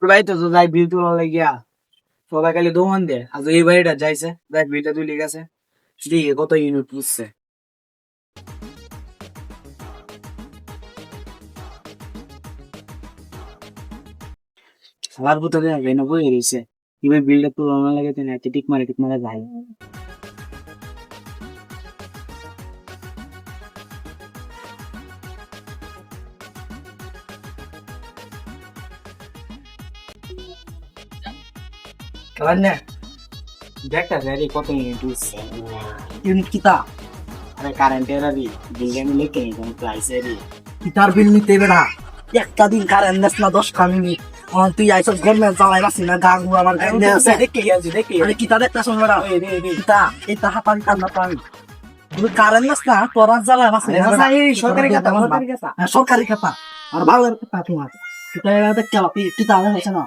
ভাই তো যাই বিল তোলা লাগিয়া সবাই খালি দোকান দে আজ এই বাড়িটা যাইছে যাই বিলটা তুলে গেছে দিকে কত ইউনিট পুষছে সবার ভিতরে না বই রয়েছে কিভাবে বিলটা তোলা লাগে তেন একটা টিক মারে যায় কারণ না দেখটা যাই কত ইউনিট পুষছে ইউনিট কিতা আরে কারেন্টের আরে বিল আমি লিখে নিলাম প্রাইস এর কিতার বিল নিতে বেড়া একটা দিন কারেন্ট দেস না 10 মিনিট তুই আইসস গরমে জ্বালাই রাখছি না গা গুলো আমার গায়ে আছে দেখে আরে কিতা দেখতা শুন বেড়া কিতা এটা হাতারি কান্না পাই তুই কারেন্ট দেস না তোরা জ্বালাই রাখছি না সরকারি খাতা আর ভালো খাতা তোমার কিতা এটা দেখতে পাবি কিতা আরে হইছে না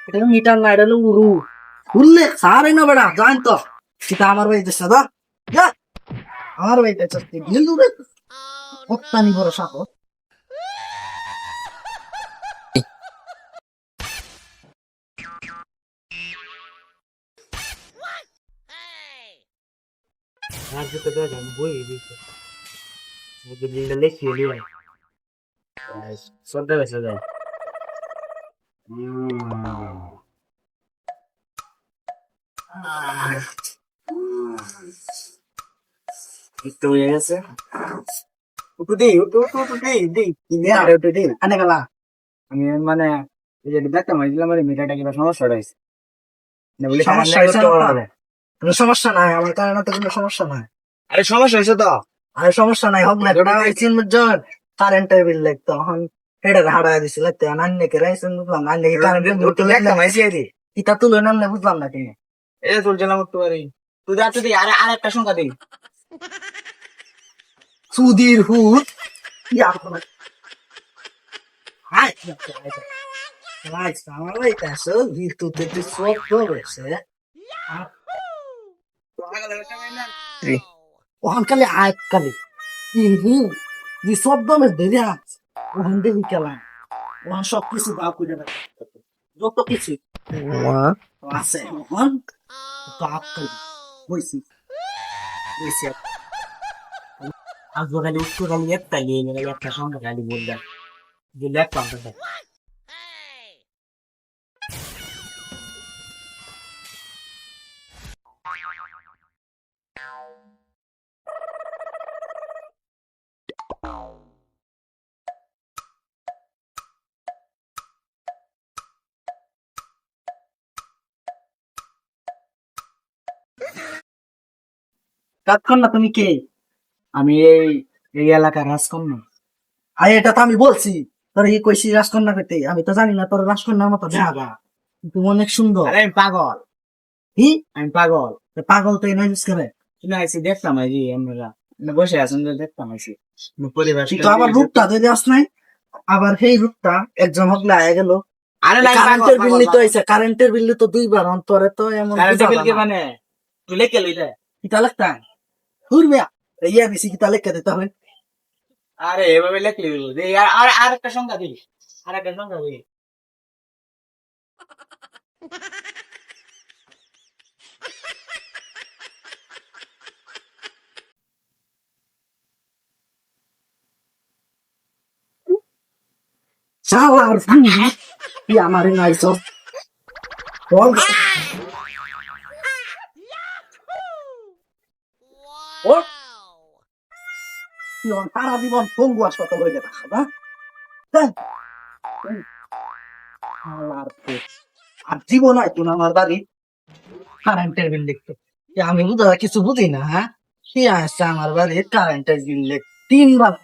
এটা মিটার না এটা হলো উরু উরলে সারে না বেড়া জান তো কিতা আমার বাড়িতে সাদা যা আমার বাড়িতে চস্তি বিল দুবে কত্তানি বড় সাপ আর যেটা দাদা বই দিছে ওদের বিলটা লিখিয়ে দিই সদা বেসা যায় একটু হয়ে গেছে একটু দিই আনে গেলা আমি মানে এই যে দেখতাম আমার মিটারটা কিবা সমস্যা রয়েছে সমস্যা নাই আমার কারণে তো কোনো সমস্যা নাই আরে সমস্যা হয়েছে তো আরে সমস্যা নাই হোক না কারেন্টের বিল লাগতো এখন এটা হারাই দিছিল নান্নেকে রাইছেন বুঝলাম নান্নেকে কারেন্ট ইটা তুলে নামলে বুঝলাম না তুমি এ তুলছিলাম একটু বাড়ি তুই যাচ্ছ দিই আরে আর একটা সংখ্যা দিই সুধীর হুত ওখান খালি আয় কালি যে সব দমের দেরি আছে ওখান দেখি খেলাম ওখান সব কিছু গা করে যত কিছু আছে ওখান বাপ করি বইছি আজ খালি উত্তর খালি একটা নিয়ে গেলে একটা সঙ্গে খালি বললাম যে লেখলাম রাজকন্যা তুমি কে আমি এই এলাকার রাজকন্যা আরে এটা তো আমি বলছি তোর কি কইছি রাজকন্যা পেতে আমি তো জানি না তোর রাজকন্যার মতো দেখা তুমি অনেক সুন্দর আমি পাগল কি আমি পাগল পাগল তো এনে ইউজ করে তুমি আইসি দেখলাম এই যে আমরা বসে আছেন দেখতাম আইসি পরিবার তো আবার রূপটা যদি আস নাই আবার সেই রূপটা একজন হকলে আয়া গেল আরে কারেন্টের বিল নিতে হইছে কারেন্টের বিল তো দুইবার অন্তরে তো এমন কারেন্টের বিল কে মানে তুই লেখে লইলে কিতা লাগতা হুরমিয়া ইয়া বেশি কিতা লেখা দিতে হবে আরে এভাবে লেখলি আর আর একটা সংখ্যা দিই আর একটা সংখ্যা দিই শালার কি আমারে নাইছো বল ও সারা জীবন পঙ্গু হাসপাতাল হয়ে গেছে আর জীবন আইতো না আমার বাড়ি কারেন্টের বিল লিখতে আমি বুঝা কিছু বুঝি না হ্যাঁ সে আসছে আমার বাড়ি কারেন্টের বিল লিখ 3 বার